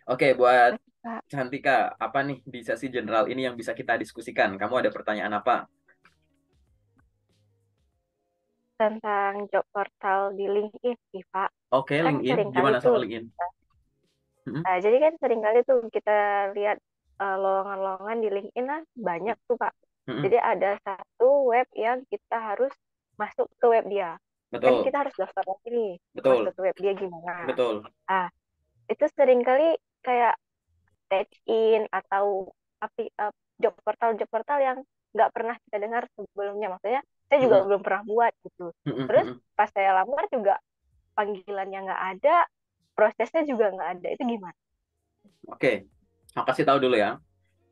Oke, buat Oke, Kak, Cantika, apa nih di sesi general ini yang bisa kita diskusikan? Kamu ada pertanyaan apa? tentang job portal di LinkedIn sih, Pak. Oke, Kan LinkedIn. seringkali Gimana tuh, soal LinkedIn? Mm-mm, jadi kan seringkali tuh kita lihat lowongan-lowongan di LinkedIn lah banyak tuh, Pak. mm-mm. Jadi ada satu web yang kita harus masuk ke web dia. Kan Betul, kita harus daftar lagi nih, masuk betul, ke web dia gimana. betul. Ah, itu seringkali kayak tag in atau job portal yang nggak pernah kita dengar sebelumnya. Maksudnya saya juga Mm-mm, belum pernah buat gitu. mm-mm, Terus mm-mm. pas saya lamar juga panggilannya nggak ada, prosesnya juga nggak ada. Itu gimana? Oke, aku kasih tahu dulu ya.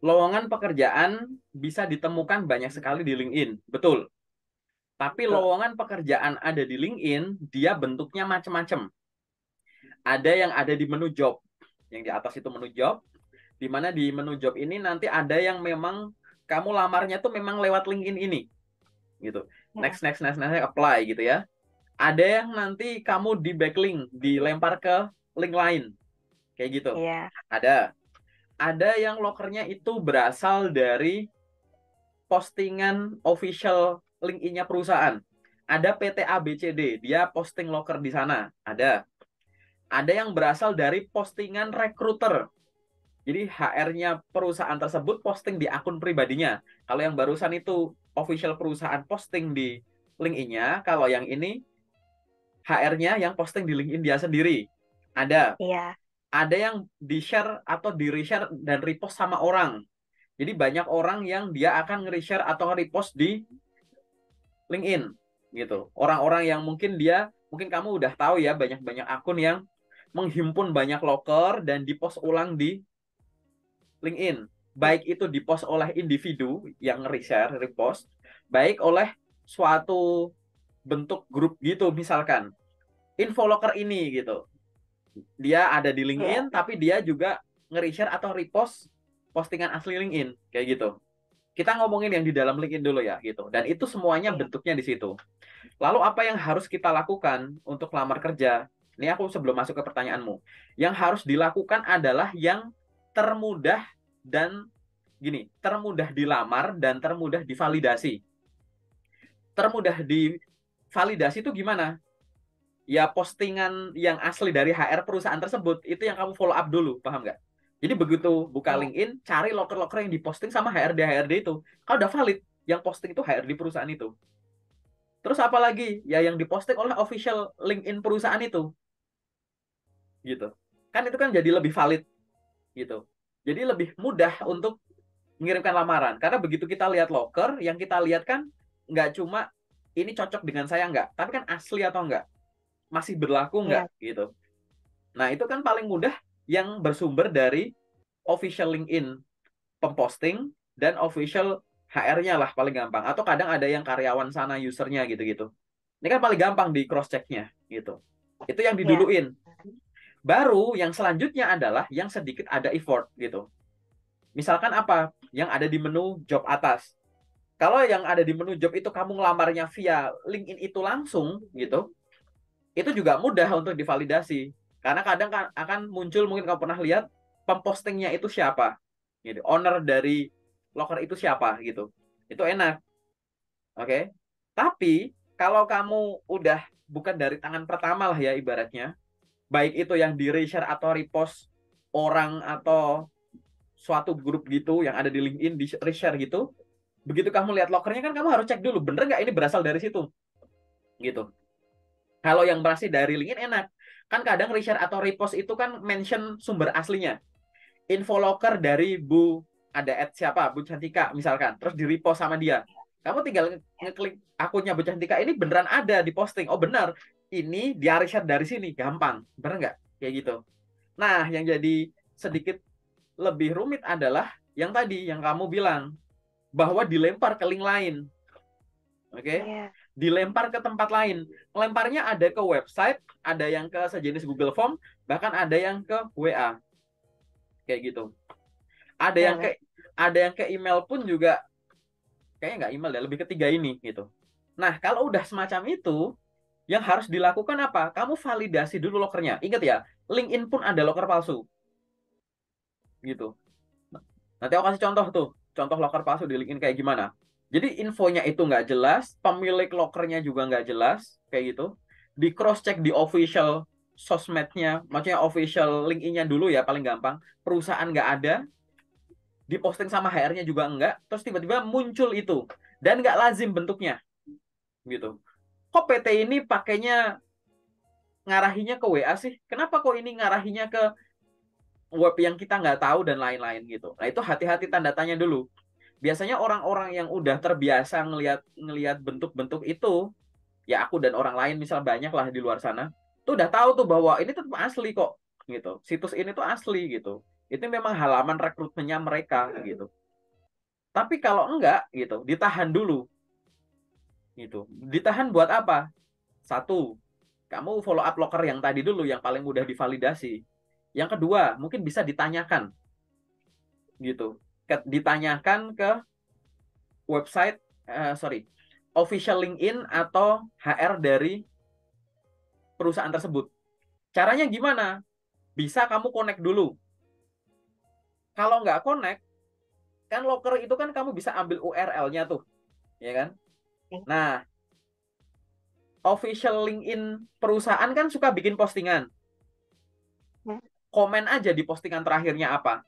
Lowongan pekerjaan bisa ditemukan banyak sekali di LinkedIn, betul. Tapi Tuh. lowongan pekerjaan ada di LinkedIn, dia bentuknya macam-macam. Ada yang ada di menu job, yang di atas itu menu job, di mana di menu job ini nanti ada yang memang kamu lamarnya tuh memang lewat LinkedIn ini, gitu. Ya, Next, next, next, next, apply gitu ya. Ada yang nanti kamu di backlink, dilempar ke link lain, kayak gitu. iya, Ada. Ada yang lokernya itu berasal dari postingan official LinkedIn-nya perusahaan. Ada PT ABCD, dia posting loker di sana. Ada. Ada yang berasal dari postingan recruiter. Jadi HR-nya perusahaan tersebut posting di akun pribadinya. Kalau yang barusan itu official perusahaan posting di LinkedIn-nya, kalau yang ini HR-nya yang posting di LinkedIn dia sendiri. Ada. iya, Ada yang di-share atau di-reshare dan repost sama orang. Jadi banyak orang yang dia akan nge-reshare atau repost di LinkedIn gitu. Orang-orang yang mungkin kamu udah tahu ya banyak-banyak akun yang menghimpun banyak loker dan di-post ulang di LinkedIn. iya, Baik itu di-post oleh individu yang nge-reshare, repost, baik oleh suatu bentuk grup gitu misalkan. Infoloker ini gitu. Dia ada di iya, LinkedIn tapi dia juga nge-reshare atau repost postingan asli LinkedIn kayak gitu. Kita ngomongin yang di dalam LinkedIn dulu ya gitu. Dan itu semuanya iya, bentuknya di situ. Lalu apa yang harus kita lakukan untuk lamar kerja? Ini aku sebelum masuk ke pertanyaanmu. Yang harus dilakukan adalah yang termudah dan termudah dilamar dan termudah divalidasi. Termudah divalidasi itu gimana? Ya postingan yang asli dari HR perusahaan tersebut itu yang kamu follow up dulu, paham nggak? Jadi begitu buka iya, LinkedIn, cari loker-loker yang diposting sama HRD itu. Kalau udah valid, yang posting itu HRD perusahaan itu. Terus apa lagi? Ya yang diposting oleh official LinkedIn perusahaan itu, gitu. Kan itu kan jadi lebih valid, gitu. Jadi lebih mudah untuk mengirimkan lamaran. Karena begitu kita lihat loker, yang kita lihat kan nggak cuma ini cocok dengan saya nggak, tapi kan asli atau nggak, masih berlaku nggak, iya, gitu. Nah itu kan paling mudah yang bersumber dari official LinkedIn pemposting dan official HR-nya lah paling gampang. Atau kadang ada yang karyawan sana usernya gitu-gitu. Ini kan paling gampang di cross check-nya gitu. Itu yang iya, diduluin. Baru yang selanjutnya adalah yang sedikit ada effort gitu. Misalkan apa? Yang ada di menu job atas. Kalau yang ada di menu job itu kamu ngelamarnya via LinkedIn itu langsung gitu, itu juga mudah untuk divalidasi. Karena kadang kan akan muncul mungkin kamu pernah lihat pempostingnya itu siapa, gitu. Owner dari loker itu siapa gitu. Itu enak, oke. Okay? Tapi kalau kamu udah bukan dari tangan pertama lah ya ibaratnya, baik itu yang di reshare atau repost orang atau suatu grup gitu yang ada di LinkedIn di reshare gitu, begitu kamu lihat lokernya kan kamu harus cek dulu bener nggak ini berasal dari situ gitu. Kalau yang berasal dari LinkedIn enak. Kan kadang reshare atau repost itu kan mention sumber aslinya. Infoloker dari Bu ada at siapa, Bu Cantika misalkan, terus di repost sama dia. Kamu tinggal ngeklik akunnya Bu Cantika ini beneran ada di posting. Oh benar, ini dia reshare dari sini, gampang. Bener nggak? Kayak gitu. Nah, yang jadi sedikit lebih rumit adalah yang tadi yang kamu bilang bahwa dilempar ke link lain. Oke, iya, dilempar ke tempat lain. Lemparnya ada ke website, ada yang ke sejenis Google Form, bahkan ada yang ke WA, kayak gitu. Ada iya, yang ke ada yang ke email pun juga kayaknya nggak email ya, lebih ketiga ini gitu. Nah, kalau udah semacam itu, yang harus dilakukan apa? Kamu validasi dulu lokernya. Ingat ya, LinkedIn pun ada loker palsu. gitu. Nanti aku kasih contoh tuh, contoh loker palsu di LinkedIn kayak gimana. Jadi infonya itu nggak jelas, pemilik lokernya juga nggak jelas, kayak gitu. Di cross check di official sosmednya, maksudnya official LinkedIn-nya dulu ya paling gampang. Perusahaan nggak ada, diposting sama HR-nya juga enggak, terus tiba-tiba muncul itu dan nggak lazim bentuknya, gitu. Kok PT ini pakainya ngarahinya ke WA sih? Kenapa kok ini ngarahinya ke web yang kita nggak tahu dan lain-lain gitu. Nah itu hati-hati tanda tanya dulu. Biasanya orang-orang yang udah terbiasa ngelihat ngelihat bentuk-bentuk itu, ya aku dan orang lain misal banyak lah di luar sana, tuh udah tahu tuh bahwa ini tetap asli kok, gitu. Situs ini tuh asli gitu. Itu memang halaman rekrutmennya mereka gitu. Tapi kalau enggak gitu, ditahan dulu gitu. Ditahan buat apa? Satu, kamu follow up locker yang tadi dulu yang paling mudah divalidasi. Yang kedua, mungkin bisa ditanyakan gitu. Ditanyakan ke website official LinkedIn atau HR dari perusahaan tersebut. Caranya gimana? Bisa kamu connect dulu. Kalau nggak connect, kan locker itu kan kamu bisa ambil URL-nya tuh, ya kan? Nah, official LinkedIn perusahaan kan suka bikin postingan. Komen aja di postingan terakhirnya apa,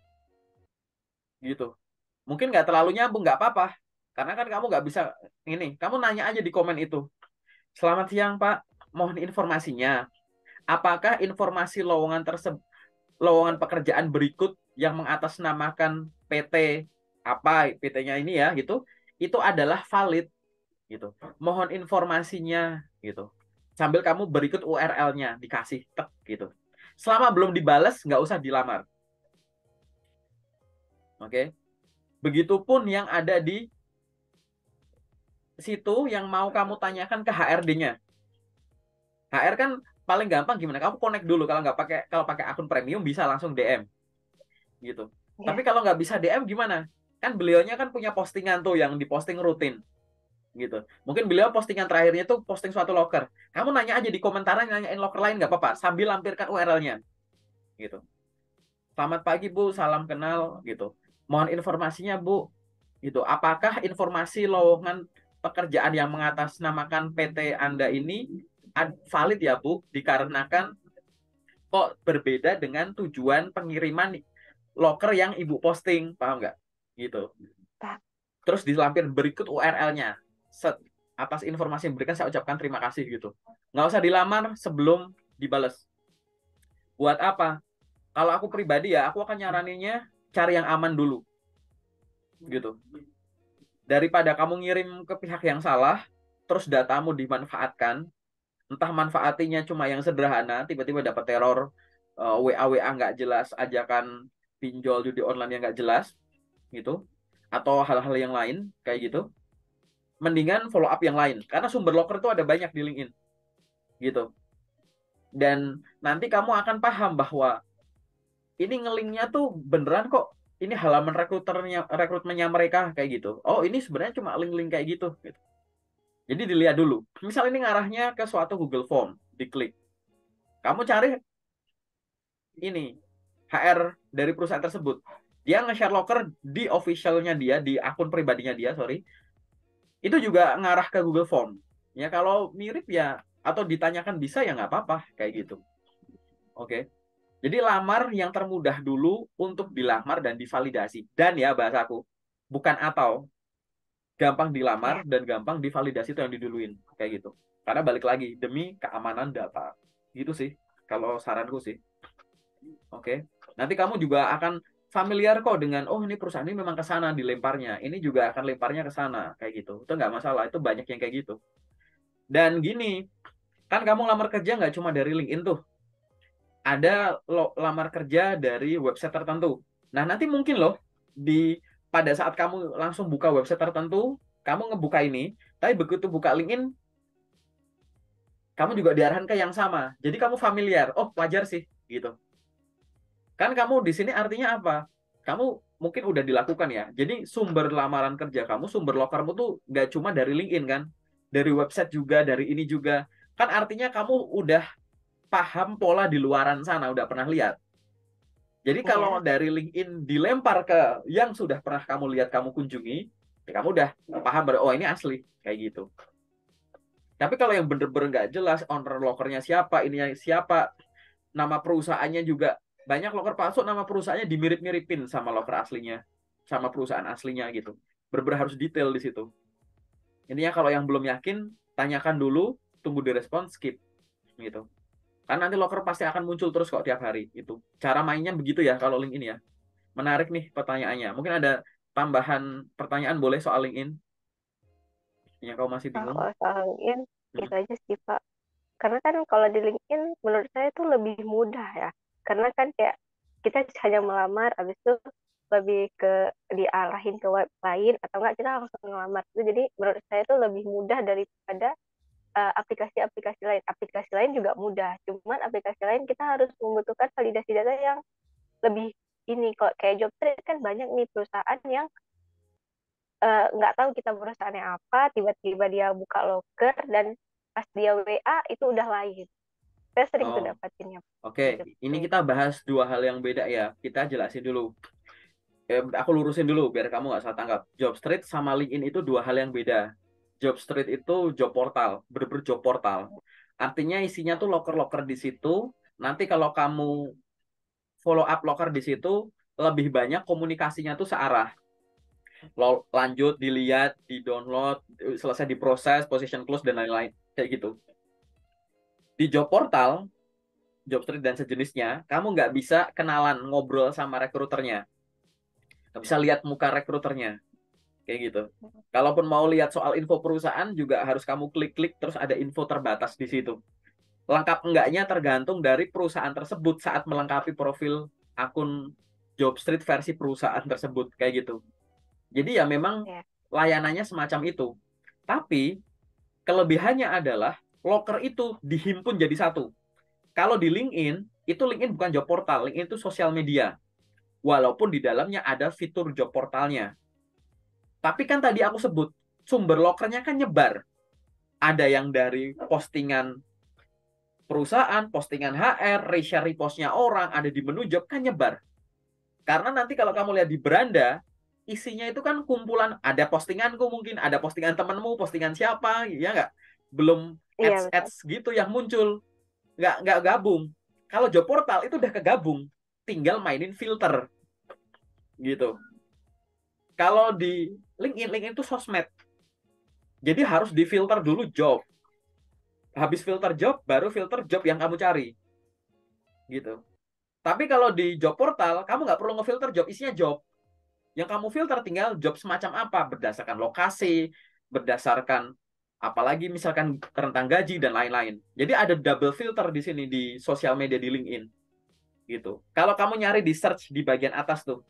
gitu. Mungkin nggak terlalu nyambung, nggak apa-apa. Karena kan kamu nggak bisa ini. Kamu nanya aja di komen itu. Selamat siang, Pak. Mohon informasinya. Apakah informasi lowongan pekerjaan berikut yang mengatasnamakan PT apa PT-nya ini ya gitu, itu adalah valid gitu. Mohon informasinya gitu. Sambil kamu berikut URL-nya dikasih tek gitu. Selama belum dibalas nggak usah dilamar. Oke. Begitupun yang ada di situ yang mau kamu tanyakan ke HRD-nya. HR kan paling gampang gimana? Kamu connect dulu kalau pakai akun premium bisa langsung DM gitu. Tapi kalau nggak bisa DM gimana? Kan beliaunya kan punya postingan tuh yang diposting rutin gitu. Mungkin beliau postingan terakhirnya tuh posting suatu locker. Kamu nanya aja di komentaran, nanyain locker lain nggak apa-apa sambil lampirkan URL-nya gitu. Selamat pagi Bu, salam kenal gitu. Mohon informasinya Bu gitu. Apakah informasi lowongan pekerjaan yang mengatasnamakan PT Anda ini valid ya Bu? Dikarenakan kok berbeda dengan tujuan pengiriman locker yang Ibu posting, paham nggak? Gitu. Terus dilampir berikut URL-nya. Atas informasi yang diberikan saya ucapkan terima kasih gitu. Nggak usah dilamar sebelum dibales. Buat apa? Kalau aku pribadi ya, aku akan nyaraninnya cari yang aman dulu. Gitu. Daripada kamu ngirim ke pihak yang salah, terus datamu dimanfaatkan, entah manfaatinya cuma yang sederhana, tiba-tiba dapat teror, WA-WA nggak jelas, ajakan pinjol judi online yang nggak jelas, gitu, atau hal-hal yang lain, kayak gitu, mendingan follow up yang lain. Karena sumber locker itu ada banyak di LinkedIn, gitu. Dan nanti kamu akan paham bahwa ini ngelinknya tuh beneran kok, ini halaman rekrutmennya mereka, kayak gitu. Oh, ini sebenarnya cuma link-link kayak gitu. Jadi dilihat dulu. Misal ini ngarahnya ke suatu Google Form, diklik. Kamu cari ini HR dari perusahaan tersebut. Dia nge-share locker di officialnya dia, di akun pribadinya dia, sorry. Itu juga ngarah ke Google Form. Ya kalau mirip ya, atau ditanyakan bisa ya nggak apa-apa, kayak gitu. Oke. Jadi lamar yang termudah dulu untuk dilamar dan divalidasi. Dan ya bahasaku, bukan atau. Gampang dilamar dan gampang divalidasi itu yang diduluin. Kayak gitu. Karena balik lagi, demi keamanan data. Gitu sih, kalau saranku sih. Oke. Nanti kamu juga akan familiar kok dengan, oh ini perusahaan ini memang ke sana dilemparnya. Ini juga akan lemparnya ke sana. Kayak gitu. Itu nggak masalah. Itu banyak yang kayak gitu. Dan gini, kan kamu lamar kerja nggak cuma dari LinkedIn tuh. Ada lamar kerja dari website tertentu. Nah, nanti mungkin loh, pada saat kamu langsung buka website tertentu, kamu ngebuka ini, tapi begitu buka LinkedIn, kamu juga diarahkan ke yang sama. Jadi kamu familiar. Oh, wajar sih, gitu. Kan kamu di sini artinya apa? Kamu mungkin udah dilakukan ya. Jadi sumber lamaran kerja kamu, sumber lokermu tuh nggak cuma dari LinkedIn kan, dari website juga, dari ini juga. Kan artinya kamu udah paham pola di luaran sana, udah pernah lihat. Jadi kalau Iya. dari LinkedIn dilempar ke yang sudah pernah kamu lihat, kamu kunjungi, ya kamu udah paham, oh ini asli, kayak gitu. Tapi kalau yang bener-bener nggak jelas, owner lokernya siapa, ininya siapa, nama perusahaannya juga, banyak loker palsu, nama perusahaannya dimirip-miripin sama loker aslinya, sama perusahaan aslinya gitu. Bener-bener harus detail di situ. Intinya kalau yang belum yakin, tanyakan dulu, tunggu direspon, skip gitu. Kan nanti loker pasti akan muncul terus kok tiap hari itu. Cara mainnya begitu ya kalau LinkedIn ya. Menarik nih pertanyaannya. Mungkin ada tambahan pertanyaan boleh soal LinkedIn yang kau masih Nah, bingung? kalau soal LinkedIn Hmm. itu aja sih Pak. Karena kan kalau di LinkedIn menurut saya itu lebih mudah ya. Karena kan kayak kita hanya melamar, habis itu lebih ke diarahin ke web lain atau enggak kita langsung ngelamar. Itu jadi menurut saya itu lebih mudah daripada aplikasi-aplikasi lain. Aplikasi lain juga mudah, cuman aplikasi lain kita harus membutuhkan validasi data yang lebih ini. Kok kayak Jobstreet kan banyak nih perusahaan yang nggak tahu kita perusahaannya apa, tiba-tiba dia buka loker dan pas dia WA itu udah lain. Saya sering tuh Oh, dapatinnya oke. di Ini Jobstreet. kita bahas dua hal yang beda ya. Kita jelasin dulu. Aku lurusin dulu biar kamu nggak salah tangkap. Job Street sama LinkedIn itu dua hal yang beda. Job Street itu job portal, bener-bener job portal. Artinya isinya tuh loker-loker di situ. Nanti kalau kamu follow up loker di situ, lebih banyak komunikasinya tuh searah. Lanjut, dilihat, di-download, selesai diproses, position close, dan lain-lain. Kayak gitu. Di job portal, job street dan sejenisnya, kamu nggak bisa kenalan, ngobrol sama rekruternya. Nggak bisa lihat muka rekruternya. Kayak gitu. Kalaupun mau lihat soal info perusahaan, juga harus kamu klik-klik, terus ada info terbatas di situ. Lengkap enggaknya tergantung dari perusahaan tersebut saat melengkapi profil akun job street versi perusahaan tersebut. Kayak gitu. Jadi ya memang Ya. layanannya semacam itu. Tapi kelebihannya adalah loker itu dihimpun jadi satu. Kalau di LinkedIn, itu LinkedIn bukan job portal, LinkedIn itu sosial media. Walaupun di dalamnya ada fitur job portalnya. Tapi kan tadi aku sebut, sumber lokernya kan nyebar. Ada yang dari postingan perusahaan, postingan HR, share repostnya orang, ada di menu job kan nyebar. Karena nanti kalau Ya. kamu lihat di beranda, isinya itu kan kumpulan, ada postinganku mungkin, ada postingan temenmu, postingan siapa, ya nggak? Belum Iya betul. ads-ads gitu yang muncul, nggak gabung. Kalau job portal itu udah kegabung, tinggal mainin filter gitu. Kalau di LinkedIn, LinkedIn itu sosmed, jadi harus difilter dulu job. Habis filter job, baru filter job yang kamu cari gitu. Tapi kalau di job portal, kamu nggak perlu ngefilter job, isinya job. Yang kamu filter tinggal job semacam apa, berdasarkan lokasi, berdasarkan apalagi misalkan rentang gaji dan lain-lain. Jadi ada double filter di sini di sosial media di LinkedIn gitu. Kalau kamu nyari di search di bagian atas tuh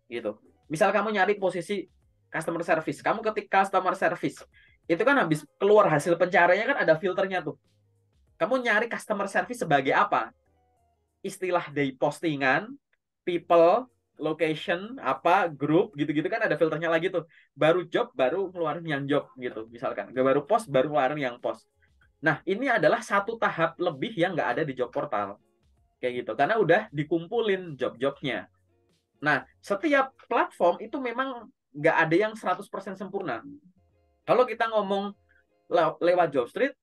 gitu. Misal kamu nyari posisi customer service, kamu ketik customer service. Itu kan habis keluar hasil pencariannya kan ada filternya tuh. Kamu nyari customer service sebagai apa? Istilah dari postingan, people, location, apa, grup, gitu-gitu kan ada filternya lagi tuh. Baru job, baru ngeluarin yang job gitu, misalkan. Gak baru post, baru ngeluarin yang post. Nah, ini adalah satu tahap lebih yang nggak ada di job portal. Kayak gitu. Karena udah dikumpulin job-jobnya. Nah, setiap platform itu memang nggak ada yang 100% sempurna. Kalau kita ngomong lewat job street,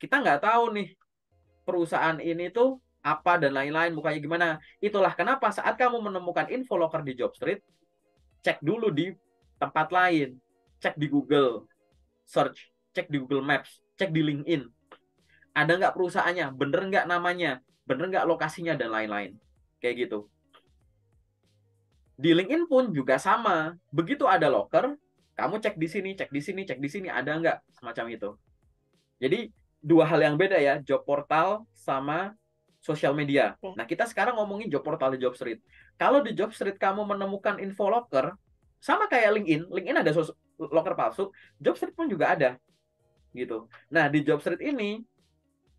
kita nggak tahu nih perusahaan ini tuh apa dan lain-lain, mukanya gimana. Itulah kenapa saat kamu menemukan info loker di Jobstreet, cek dulu di tempat lain. Cek di Google Search, cek di Google Maps, cek di LinkedIn. Ada nggak perusahaannya, bener nggak namanya, bener nggak lokasinya, dan lain-lain. Kayak gitu. Di LinkedIn pun juga sama. Begitu ada loker, kamu cek di sini, cek di sini, cek di sini, ada nggak semacam itu. Jadi dua hal yang beda ya, job portal sama sosial media. Oke. Nah, kita sekarang ngomongin job portal di job street. Kalau di job street kamu menemukan info loker, sama kayak LinkedIn, LinkedIn ada loker palsu, job street pun juga ada gitu. Nah, di job street ini,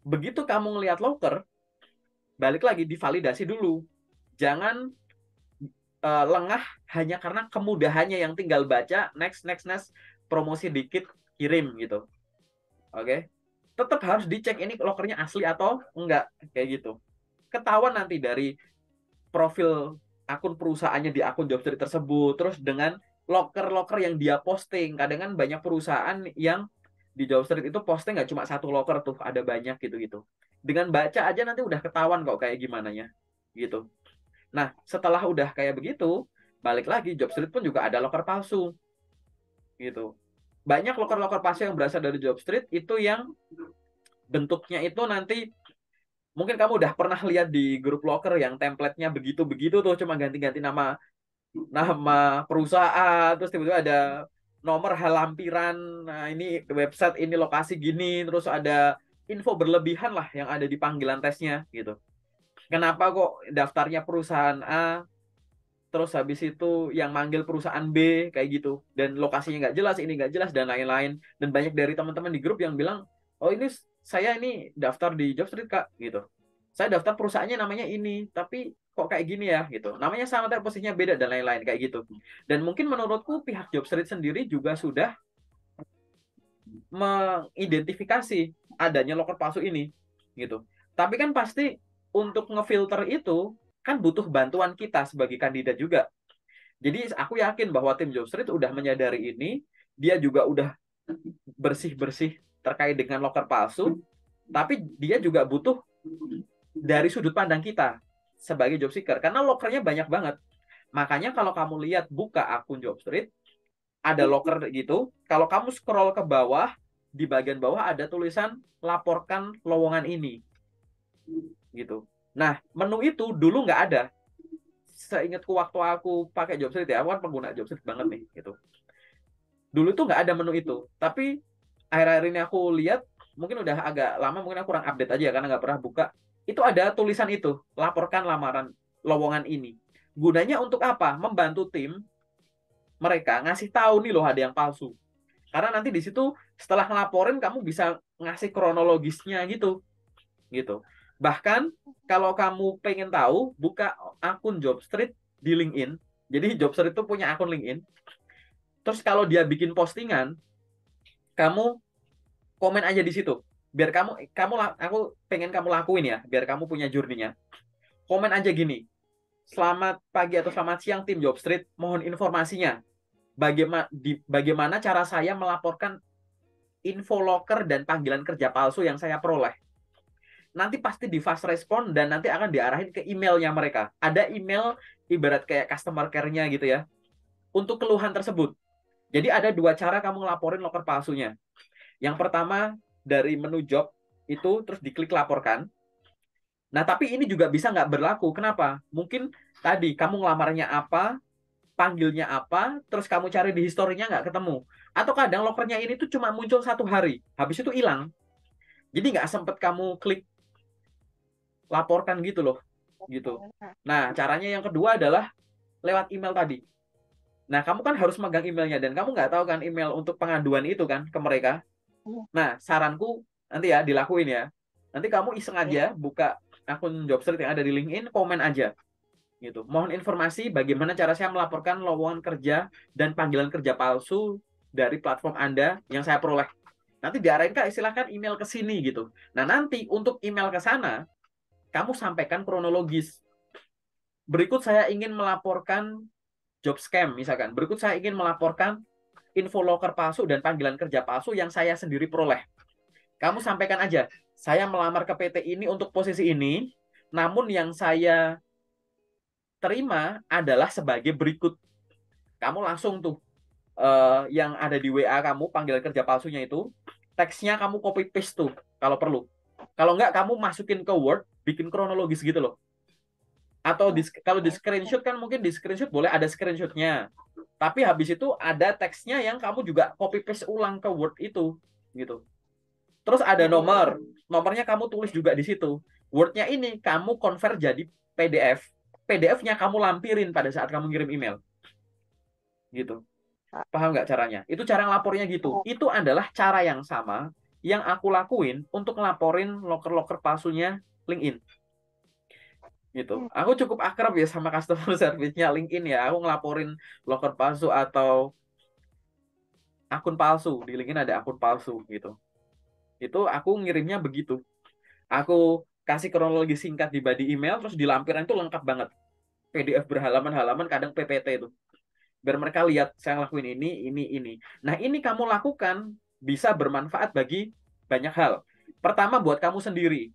begitu kamu ngelihat loker, balik lagi divalidasi dulu. Jangan lengah hanya karena kemudahannya yang tinggal baca, next, next, next, promosi dikit, kirim gitu. Oke? Tetap harus dicek ini lokernya asli atau enggak, kayak gitu. Ketahuan nanti dari profil akun perusahaannya di akun Jobstreet tersebut, terus dengan loker-loker yang dia posting. Kadang kan banyak perusahaan yang di Jobstreet itu posting nggak cuma satu loker tuh, ada banyak gitu-gitu. Dengan baca aja nanti udah ketahuan kok kayak gimana ya, gitu. Nah, setelah udah kayak begitu, balik lagi Jobstreet pun juga ada loker palsu, gitu. Banyak loker-loker palsu yang berasal dari Jobstreet itu yang bentuknya itu nanti mungkin kamu udah pernah lihat di grup loker yang template-nya begitu-begitu tuh, cuma ganti-ganti nama nama perusahaan, terus tiba-tiba ada nomor halampiran, nah ini website, ini lokasi gini, terus ada info berlebihan lah yang ada di panggilan tesnya gitu. Kenapa kok daftarnya perusahaan A, terus habis itu yang manggil perusahaan B kayak gitu, dan lokasinya nggak jelas, ini nggak jelas dan lain-lain. Dan banyak dari teman-teman di grup yang bilang, oh ini saya ini daftar di Jobstreet Kak gitu. Saya daftar perusahaannya namanya ini, tapi kok kayak gini ya gitu. Namanya sama tapi posisinya beda dan lain-lain kayak gitu. Dan mungkin menurutku pihak Jobstreet sendiri juga sudah mengidentifikasi adanya loker palsu ini gitu. Tapi kan pasti untuk ngefilter itu kan butuh bantuan kita sebagai kandidat juga. Jadi aku yakin bahwa tim Jobstreet udah menyadari ini, dia juga udah bersih-bersih terkait dengan loker palsu, tapi dia juga butuh dari sudut pandang kita sebagai job seeker karena lokernya banyak banget. Makanya kalau kamu lihat buka akun Jobstreet, ada loker gitu. Kalau kamu scroll ke bawah, di bagian bawah ada tulisan laporkan lowongan ini gitu. Nah, menu itu dulu nggak ada. Seingatku waktu aku pakai Jobstreet ya, aku kan pengguna Jobstreet banget nih gitu. Dulu tuh nggak ada menu itu. Tapi akhir-akhir ini aku lihat, mungkin udah agak lama, mungkin aku kurang update aja karena nggak pernah buka. Itu ada tulisan itu, laporkan lamaran lowongan ini. Gunanya untuk apa? Membantu tim mereka ngasih tahu nih loh ada yang palsu. Karena nanti di situ setelah ngelaporin kamu bisa ngasih kronologisnya gitu, gitu. Bahkan kalau kamu pengen tahu, buka akun Jobstreet di LinkedIn. Jadi Jobstreet itu punya akun LinkedIn. Terus kalau dia bikin postingan, kamu komen aja di situ. Biar aku pengen kamu lakuin ya, biar kamu punya journey-nya. Komen aja gini, selamat pagi atau selamat siang tim Jobstreet, mohon informasinya. Bagaimana cara saya melaporkan info loker dan panggilan kerja palsu yang saya peroleh. Nanti pasti di fast respon dan nanti akan diarahin ke emailnya mereka. Ada email ibarat kayak customer care-nya gitu ya, untuk keluhan tersebut. Jadi ada dua cara kamu ngelaporin loker palsunya. Yang pertama dari menu job itu terus diklik laporkan. Nah, tapi ini juga bisa nggak berlaku. Kenapa? Mungkin tadi kamu ngelamarnya apa, panggilnya apa, terus kamu cari di historinya nggak ketemu. Atau kadang lokernya ini tuh cuma muncul 1 hari, habis itu hilang. Jadi nggak sempet kamu klik laporkan gitu loh. Gitu. Nah, caranya yang kedua adalah lewat email tadi. Nah, kamu kan harus megang emailnya dan kamu nggak tahu kan email untuk pengaduan itu kan ke mereka. Nah, saranku nanti ya dilakuin ya. Nanti kamu iseng aja buka akun Jobstreet yang ada di LinkedIn, komen aja gitu. Mohon informasi bagaimana cara saya melaporkan lowongan kerja dan panggilan kerja palsu dari platform Anda yang saya peroleh. Nanti diarahin Kak, silahkan email ke sini gitu. Nah, nanti untuk email ke sana, kamu sampaikan kronologis. Berikut saya ingin melaporkan job scam misalkan. Berikut saya ingin melaporkan info loker palsu dan panggilan kerja palsu yang saya sendiri peroleh. Kamu sampaikan aja, saya melamar ke PT ini untuk posisi ini, namun yang saya terima adalah sebagai berikut. Kamu langsung tuh yang ada di WA kamu, panggilan kerja palsunya itu, teksnya kamu copy paste tuh kalau perlu. Kalau enggak, kamu masukin ke Word, bikin kronologis gitu loh. Atau kalau di screenshot kan mungkin di screenshot boleh ada screenshotnya. Tapi habis itu ada teksnya yang kamu juga copy paste ulang ke Word itu gitu. Terus ada nomornya kamu tulis juga di situ. Word-nya ini kamu convert jadi PDF. PDF-nya kamu lampirin pada saat kamu ngirim email. Gitu. Paham nggak caranya? Itu cara ngelapornya gitu. Itu adalah cara yang sama yang aku lakuin untuk ngelaporin loker-loker palsunya LinkedIn. Gitu. Aku cukup akrab ya sama customer service-nya LinkedIn ya. Aku ngelaporin loker palsu atau akun palsu. Di LinkedIn ada akun palsu gitu. Itu aku ngirimnya begitu. Aku kasih kronologi singkat di body email, terus di lampiran itu lengkap banget. PDF berhalaman-halaman, kadang PPT itu. Biar mereka lihat saya ngelakuin ini. Nah, ini kamu lakukan bisa bermanfaat bagi banyak hal. Pertama, buat kamu sendiri.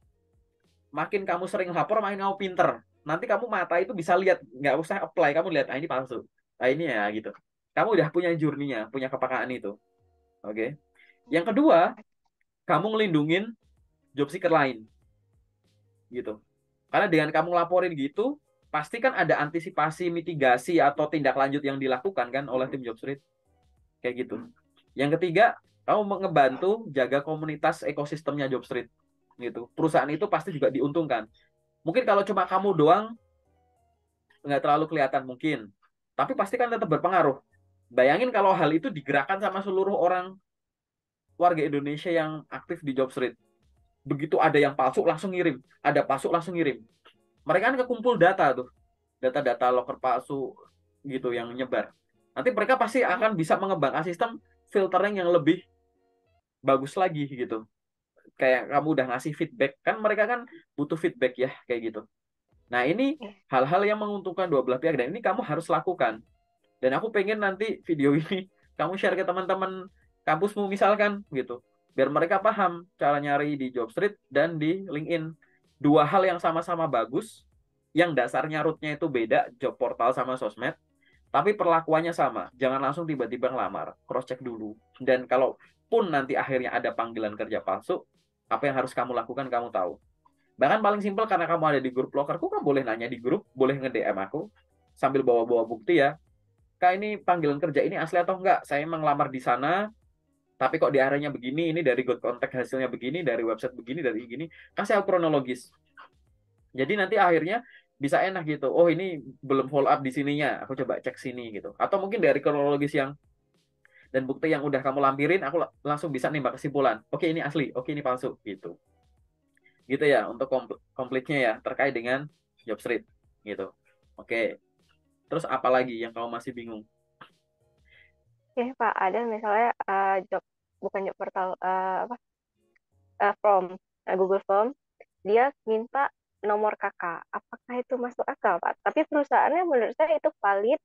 Makin kamu sering lapor, makin kamu pinter. Nanti kamu mata itu bisa lihat, nggak usah apply, kamu lihat, ah ini palsu. Ah ini ya gitu. Kamu udah punya journey-nya, punya kepekaan itu. Oke. Yang kedua, kamu ngelindungin job seeker lain gitu. Karena dengan kamu laporin gitu, pasti kan ada antisipasi, mitigasi atau tindak lanjut yang dilakukan kan oleh tim job street kayak gitu. Yang ketiga, kamu ngebantu jaga komunitas ekosistemnya job street gitu. Perusahaan itu pasti juga diuntungkan. Mungkin kalau cuma kamu doang nggak terlalu kelihatan mungkin, tapi pasti kan tetap berpengaruh. Bayangin kalau hal itu digerakkan sama seluruh orang warga Indonesia yang aktif di job street. Begitu ada yang palsu langsung ngirim, ada palsu langsung ngirim. Mereka kan kekumpul data tuh, data-data loker palsu gitu yang nyebar. Nanti mereka pasti akan bisa mengembangkan sistem filtering yang lebih bagus lagi gitu. Kayak kamu udah ngasih feedback, kan mereka kan butuh feedback ya kayak gitu. Nah, ini hal-hal yang menguntungkan dua belah pihak dan ini kamu harus lakukan. Dan aku pengen nanti video ini kamu share ke teman-teman kampusmu misalkan gitu. Biar mereka paham cara nyari di Jobstreet dan di LinkedIn. Dua hal yang sama-sama bagus, yang dasarnya root-nya itu beda, job portal sama sosmed, tapi perlakuannya sama. Jangan langsung tiba-tiba ngelamar, cross check dulu. Dan kalau pun nanti akhirnya ada panggilan kerja palsu, apa yang harus kamu lakukan kamu tahu. Bahkan paling simpel karena kamu ada di grup lokerku, kamu boleh nanya di grup, boleh nge-DM aku sambil bawa-bawa bukti ya. Kak, ini panggilan kerja ini asli atau enggak? Saya emang ngelamar di sana, tapi kok di akhirnya begini, ini dari good contact hasilnya begini, dari website begini, dari gini. Kasih aku kronologis. Jadi nanti akhirnya bisa enak gitu. Oh, ini belum follow up di sininya, aku coba cek sini gitu. Atau mungkin dari kronologis yang dan bukti yang udah kamu lampirin, aku langsung bisa nembak kesimpulan. Oke, ini asli, oke ini palsu gitu. Gitu ya untuk komplitnya ya terkait dengan job street gitu. Oke. Terus apa lagi yang kamu masih bingung? Ya Pak, ada misalnya job, bukan job portal, apa, form, Google Form, dia minta nomor kakak. Apakah itu masuk akal, Pak? Tapi perusahaannya menurut saya itu valid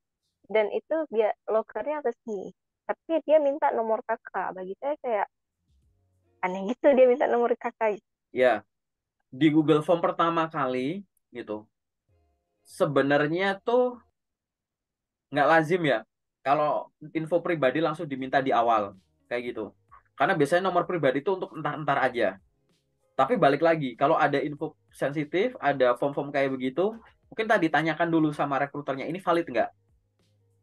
dan itu dia lokernya resmi. Tapi dia minta nomor kakak. Bagi saya kayak aneh gitu dia minta nomor kakak. Ya, di Google Form pertama kali gitu. Sebenarnya tuh nggak lazim ya kalau info pribadi langsung diminta di awal kayak gitu. Karena biasanya nomor pribadi itu untuk entar-entar aja. Tapi balik lagi, kalau ada info sensitif, ada form-form kayak begitu, mungkin tadi tanyakan dulu sama rekruternya, ini valid nggak?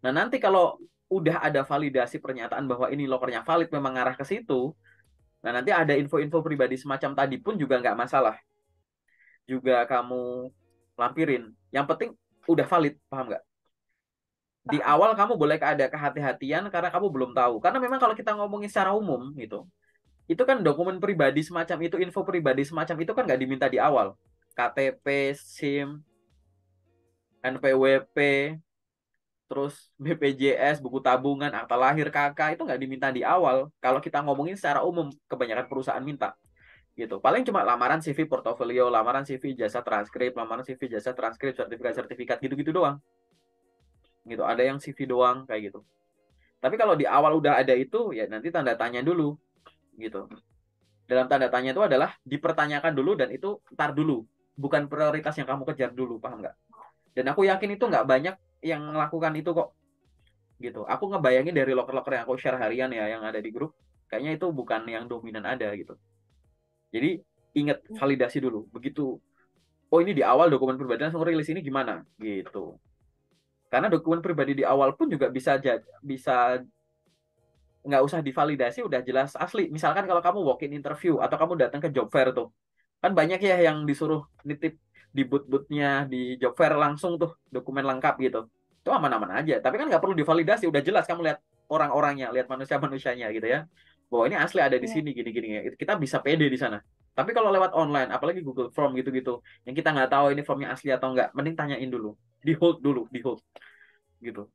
Nah, nanti kalau udah ada validasi pernyataan bahwa ini lokernya valid, memang ngarah ke situ, nah nanti ada info-info pribadi semacam tadi pun juga nggak masalah. Juga kamu lampirin. Yang penting udah valid, paham nggak? Di Paham. awal kamu boleh ada kehati-hatian karena kamu belum tahu. Karena memang kalau kita ngomongin secara umum gitu, itu kan dokumen pribadi semacam itu, info pribadi semacam itu kan nggak diminta di awal. KTP, SIM, NPWP, terus BPJS, buku tabungan, akta lahir kakak, itu nggak diminta di awal. Kalau kita ngomongin secara umum, kebanyakan perusahaan minta. Gitu. Paling cuma lamaran CV portofolio, lamaran CV jasa transkrip, lamaran CV jasa transkrip, sertifikat-sertifikat gitu-gitu doang. Gitu. Ada yang CV doang kayak gitu. Tapi kalau di awal udah ada itu, ya nanti tanda tanya dulu gitu. Dalam tanda tanya itu adalah dipertanyakan dulu dan itu ntar dulu. Bukan prioritas yang kamu kejar dulu, paham nggak? Dan aku yakin itu nggak banyak yang melakukan itu kok. Gitu. Aku ngebayangin dari loker-loker yang aku share harian ya, yang ada di grup, kayaknya itu bukan yang dominan ada gitu. Jadi ingat validasi dulu. Begitu, oh ini di awal dokumen pribadi langsung rilis ini gimana? Gitu. Karena dokumen pribadi di awal pun juga bisa nggak usah divalidasi udah jelas asli. Misalkan kalau kamu walk-in interview atau kamu datang ke job fair tuh, kan banyak ya yang disuruh nitip di booth-boothnya di job fair langsung tuh dokumen lengkap gitu. Itu aman-aman aja. Tapi kan nggak perlu divalidasi, udah jelas kamu lihat orang-orangnya, lihat manusia-manusianya gitu ya. Bahwa ini asli ada di Iya. sini gini-gini. Kita bisa pede di sana. Tapi kalau lewat online, apalagi Google Form gitu-gitu, yang kita nggak tahu ini formnya asli atau nggak, mending tanyain dulu, di hold dulu, di hold gitu.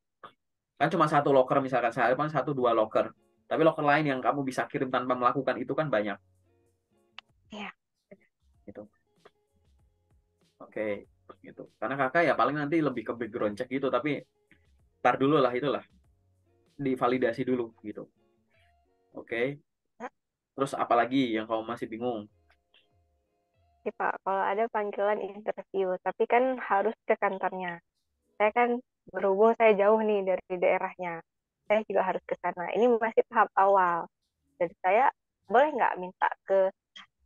Kan cuma satu locker misalkan, saya kan satu dua locker. Tapi locker lain yang kamu bisa kirim tanpa melakukan itu kan banyak. Iya. Gitu. Oke. gitu. Karena kakak ya paling nanti lebih ke background check gitu, tapi tar dulu lah itulah, divalidasi dulu gitu. Oke. Terus apalagi yang kamu masih bingung? Sih Pak, kalau ada panggilan interview, tapi kan harus ke kantornya. Saya kan berhubung saya jauh nih dari daerahnya, saya juga harus ke sana. Ini masih tahap awal. Jadi saya boleh nggak minta ke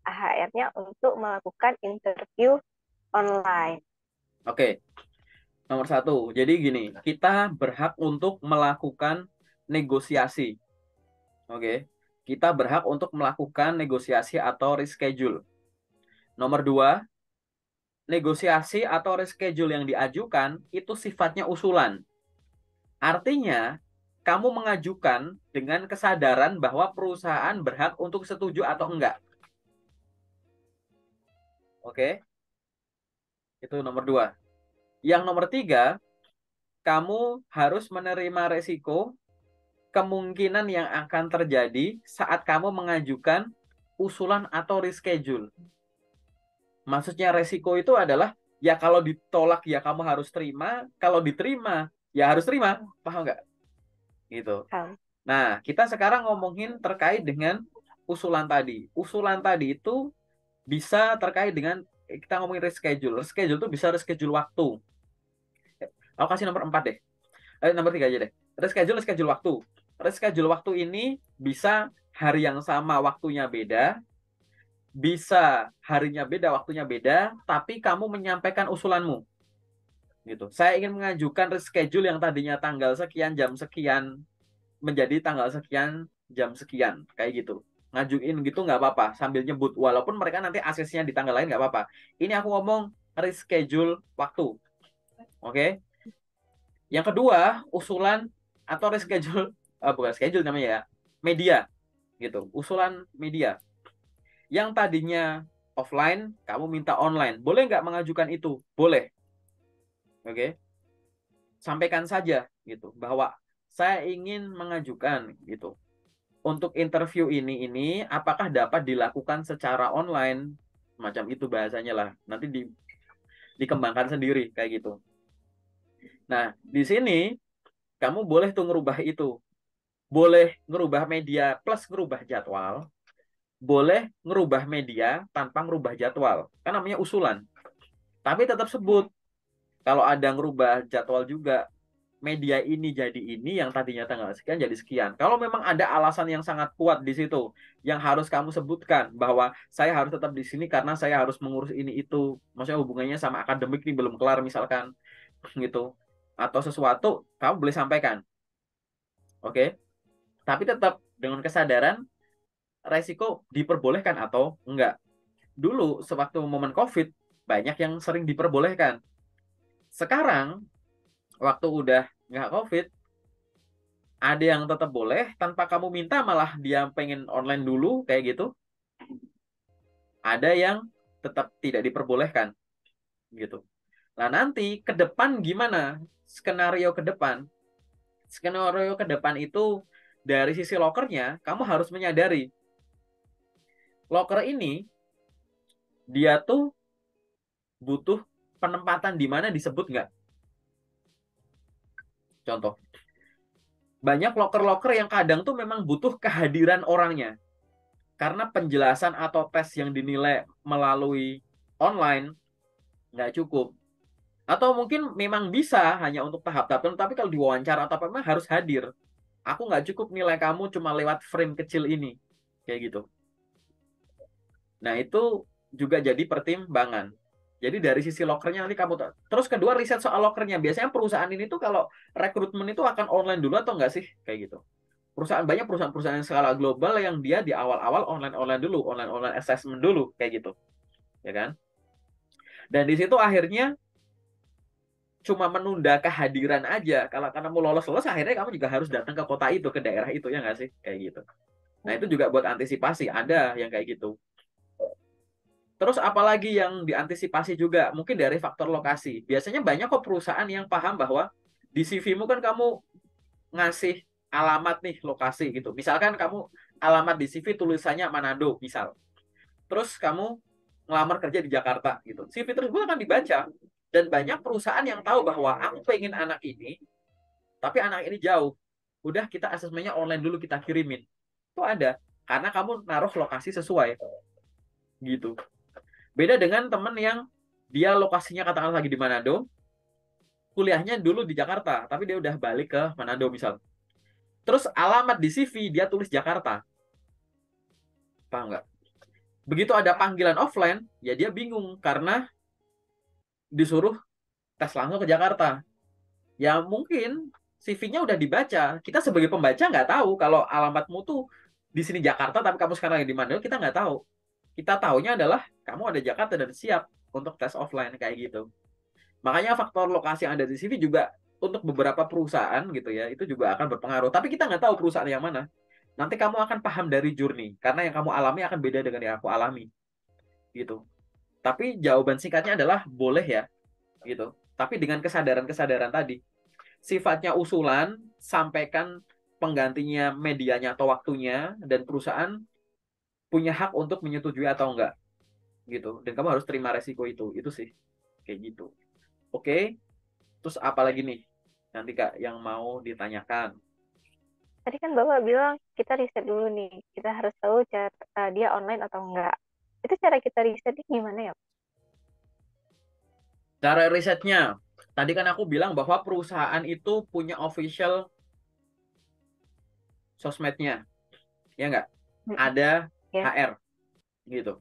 HR-nya untuk melakukan interview online? Oke. Nomor satu, jadi gini, kita berhak untuk melakukan negosiasi. Oke, kita berhak untuk melakukan negosiasi atau reschedule. Nomor dua, negosiasi atau reschedule yang diajukan itu sifatnya usulan. Artinya, kamu mengajukan dengan kesadaran bahwa perusahaan berhak untuk setuju atau enggak. Oke, itu nomor dua. Yang nomor tiga, kamu harus menerima resiko kemungkinan yang akan terjadi saat kamu mengajukan usulan atau reschedule. Maksudnya resiko itu adalah ya kalau ditolak ya kamu harus terima, kalau diterima ya harus terima, paham nggak? Gitu. Paham. Nah, kita sekarang ngomongin terkait dengan usulan tadi. Usulan tadi itu bisa terkait dengan kita ngomongin reschedule. Reschedule itu bisa reschedule waktu. Aku kasih nomor 4 deh. Nomor 3 aja deh. Reschedule waktu. Reschedule waktu ini bisa hari yang sama waktunya beda, bisa harinya beda, waktunya beda, tapi kamu menyampaikan usulanmu. Gitu. Saya ingin mengajukan reschedule yang tadinya tanggal sekian jam sekian menjadi tanggal sekian jam sekian, kayak gitu. Ngajuin gitu nggak apa-apa sambil nyebut, walaupun mereka nanti aksesnya di tanggal lain nggak apa-apa. Ini aku ngomong reschedule waktu. Oke. Yang kedua, usulan atau reschedule, bukan schedule namanya ya, media gitu. Usulan media. Yang tadinya offline, kamu minta online. Boleh nggak mengajukan itu? Boleh. Oke. Sampaikan saja gitu bahwa saya ingin mengajukan gitu. Untuk interview ini apakah dapat dilakukan secara online? Macam itu bahasanya lah. Nanti dikembangkan sendiri kayak gitu. Nah, di sini kamu boleh tuh ngerubah itu. Boleh ngerubah media plus ngerubah jadwal. Boleh ngerubah media tanpa ngerubah jadwal. Kan namanya usulan. Tapi tetap sebut. Kalau ada ngerubah jadwal juga, media ini jadi ini, yang tadinya tanggal sekian jadi sekian. Kalau memang ada alasan yang sangat kuat di situ, yang harus kamu sebutkan bahwa saya harus tetap di sini karena saya harus mengurus ini itu. Maksudnya hubungannya sama akademik ini belum kelar misalkan, gitu. Atau sesuatu, kamu boleh sampaikan. Oke? Tapi tetap dengan kesadaran resiko diperbolehkan atau enggak. Dulu, sewaktu momen COVID, banyak yang sering diperbolehkan. Sekarang, waktu udah nggak COVID, ada yang tetap boleh tanpa kamu minta, malah dia pengen online dulu kayak gitu. Ada yang tetap tidak diperbolehkan gitu. Nah, nanti ke depan gimana? Skenario ke depan. Skenario ke depan itu dari sisi lokernya kamu harus menyadari loker ini dia tuh butuh penempatan di mana disebut nggak? Contoh, banyak loker-loker yang kadang tuh memang butuh kehadiran orangnya. Karena penjelasan atau tes yang dinilai melalui online nggak cukup. Atau mungkin memang bisa hanya untuk tahap-tahap tertentu, tapi kalau diwawancara atau apa memang harus hadir. Aku nggak cukup nilai kamu cuma lewat frame kecil ini. Kayak gitu. Nah, itu juga jadi pertimbangan. Jadi dari sisi lokernya nanti kamu... Terus kedua, riset soal lokernya. Biasanya perusahaan ini tuh kalau rekrutmen itu akan online dulu atau nggak sih? Kayak gitu. Banyak perusahaan-perusahaan skala global yang dia di awal-awal online-online dulu, online-online assessment dulu, kayak gitu. Ya kan? Dan di situ akhirnya cuma menunda kehadiran aja. Kalau karena mau lolos-lolos, akhirnya kamu juga harus datang ke kota itu, ke daerah itu, ya nggak sih? Kayak gitu. Nah, itu juga buat antisipasi. Ada yang kayak gitu. Terus apalagi yang diantisipasi juga? Mungkin dari faktor lokasi. Biasanya banyak kok perusahaan yang paham bahwa di CV-mu kan kamu ngasih alamat nih, lokasi gitu. Misalkan kamu alamat di CV tulisannya Manado, misal. Terus kamu ngelamar kerja di Jakarta gitu. CV tersebut akan dibaca Dan banyak perusahaan yang tahu bahwa aku pengen anak ini, tapi anak ini jauh. Udah kita asesmennya online dulu kita kirimin. Itu ada. Karena kamu naruh lokasi sesuai. Gitu. Beda dengan temen yang dia lokasinya katakanlah lagi di Manado, kuliahnya dulu di Jakarta, tapi dia udah balik ke Manado misal. Terus alamat di CV dia tulis Jakarta. Paham nggak? Begitu ada panggilan offline, ya dia bingung karena disuruh tes langsung ke Jakarta. Ya mungkin CV-nya udah dibaca. Kita sebagai pembaca nggak tahu kalau alamatmu tuh di sini Jakarta, tapi kamu sekarang lagi di Manado, kita nggak tahu. Kita taunya adalah kamu ada Jakarta dan siap untuk tes offline kayak gitu. Makanya faktor lokasi yang ada di CV juga untuk beberapa perusahaan gitu ya, itu juga akan berpengaruh. Tapi kita nggak tahu perusahaan yang mana. Nanti kamu akan paham dari journey, karena yang kamu alami akan beda dengan yang aku alami gitu. Tapi jawaban singkatnya adalah boleh ya gitu. Tapi dengan kesadaran-kesadaran tadi. Sifatnya usulan, sampaikan penggantinya medianya atau waktunya, dan perusahaan punya hak untuk menyetujui atau enggak gitu. Dan kamu harus terima resiko itu sih kayak gitu. Oke, terus apa lagi nih nanti Kak yang mau ditanyakan? Tadi kan Bapak bilang kita riset dulu nih. Kita harus tahu dia online atau enggak. Itu cara kita risetnya gimana ya? Cara risetnya, tadi kan aku bilang bahwa perusahaan itu punya official sosmednya, ya enggak? Mm-mm. Ada Ya, HR gitu.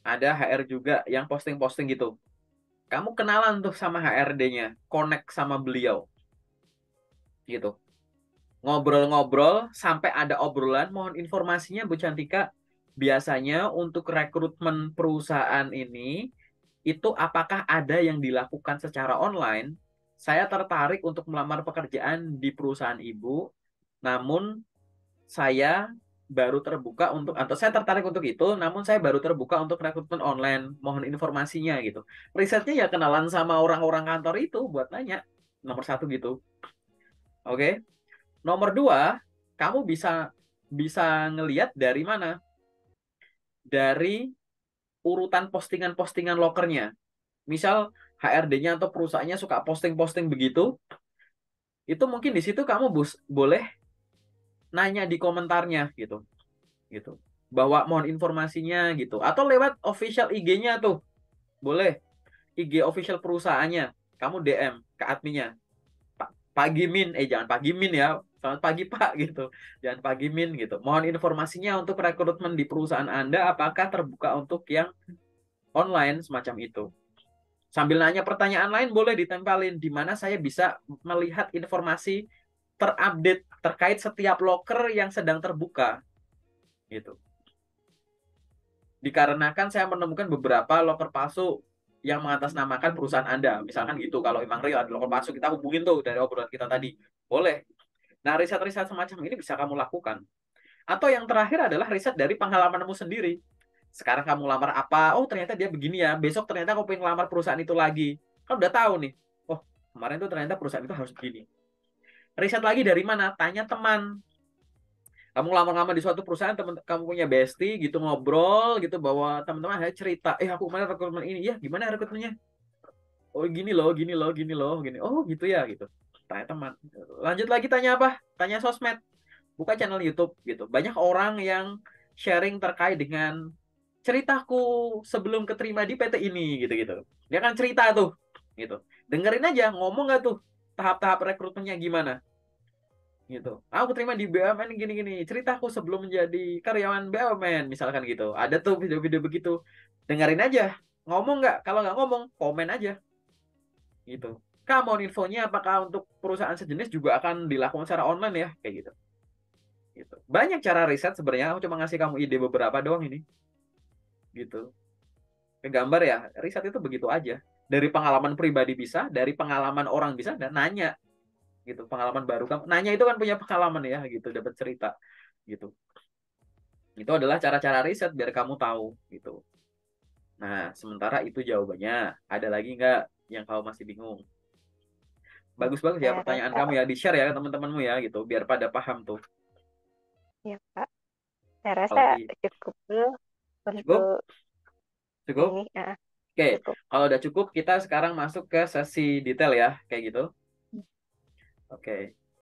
Ada HR juga yang posting-posting gitu. Kamu kenalan tuh sama HRD-nya, connect sama beliau gitu. Ngobrol-ngobrol sampai ada obrolan, mohon informasinya Bu Cantika. Biasanya untuk rekrutmen perusahaan ini itu apakah ada yang dilakukan secara online? Saya tertarik untuk melamar pekerjaan di perusahaan Ibu, namun saya baru terbuka untuk atau saya tertarik untuk itu, namun saya baru terbuka untuk rekrutmen online. Mohon informasinya gitu. Risetnya ya kenalan sama orang-orang kantor itu buat nanya. Nomor satu gitu. Oke. Nomor dua, kamu bisa bisa ngelihat dari mana? Dari urutan postingan-postingan lokernya. Misal HRD-nya atau perusahaannya suka posting-posting begitu, itu mungkin di situ kamu boleh nanya di komentarnya gitu, gitu. Bahwa mohon informasinya gitu. Atau lewat official IG-nya tuh, boleh. IG official perusahaannya, kamu DM ke adminnya. Pak Gimin, jangan Pak Gimin ya. Selamat pagi Pak gitu. Jangan Pak Gimin gitu. Mohon informasinya untuk rekrutmen di perusahaan Anda apakah terbuka untuk yang online semacam itu. Sambil nanya pertanyaan lain boleh ditempelin di mana saya bisa melihat informasi terupdate terkait setiap loker yang sedang terbuka gitu. Dikarenakan saya menemukan beberapa loker palsu yang mengatasnamakan perusahaan Anda. Misalkan gitu, kalau emang real ada loker palsu, kita hubungin tuh dari obrolan kita tadi. Boleh. Nah, riset-riset semacam ini bisa kamu lakukan. Atau yang terakhir adalah riset dari pengalamanmu sendiri. Sekarang kamu lamar apa? Oh, ternyata dia begini ya. Besok ternyata kamu pengen lamar perusahaan itu lagi. Kan udah tahu nih. Oh, kemarin tuh ternyata perusahaan itu harus begini. Riset lagi dari mana? Tanya teman. Kamu lama-lama di suatu perusahaan, teman kamu punya bestie gitu ngobrol gitu bahwa teman-teman ada cerita, aku kemarin rekrutmen ini, ya gimana rekrutmennya? Oh gini loh, gini loh, gini loh, gini. Oh gitu ya gitu. Tanya teman. Lanjut lagi tanya apa? Tanya sosmed. Buka channel YouTube gitu. Banyak orang yang sharing terkait dengan ceritaku sebelum keterima di PT ini gitu-gitu. Dia kan cerita tuh gitu. Dengerin aja ngomong nggak tuh tahap-tahap rekrutmennya gimana gitu. Aku terima di BUMN gini-gini. Ceritaku sebelum menjadi karyawan BUMN misalkan gitu. Ada tuh video-video begitu. Dengerin aja. Ngomong nggak? Kalau nggak ngomong, komen aja gitu. Kamu infonya apakah untuk perusahaan sejenis juga akan dilakukan secara online ya kayak gitu. Gitu. Banyak cara riset sebenarnya. Aku cuma ngasih kamu ide beberapa doang ini. Gitu. Gambar ya, riset itu begitu aja. Dari pengalaman pribadi bisa, dari pengalaman orang bisa, dan nanya gitu. Pengalaman baru kamu nanya itu kan punya pengalaman ya gitu, dapat cerita gitu. Itu adalah cara-cara riset biar kamu tahu gitu. Nah, sementara itu jawabannya. Ada lagi nggak yang kamu masih bingung? Bagus-bagus ya saya pertanyaan rasa kamu ya, di-share ya ke teman-temanmu ya gitu, biar pada paham tuh. ya Pak. Saya rasa Apalagi cukup dulu cukup, untuk cukup. ini. Oke, cukup. kalau udah cukup, kita sekarang masuk ke sesi detail ya, kayak gitu. Oke.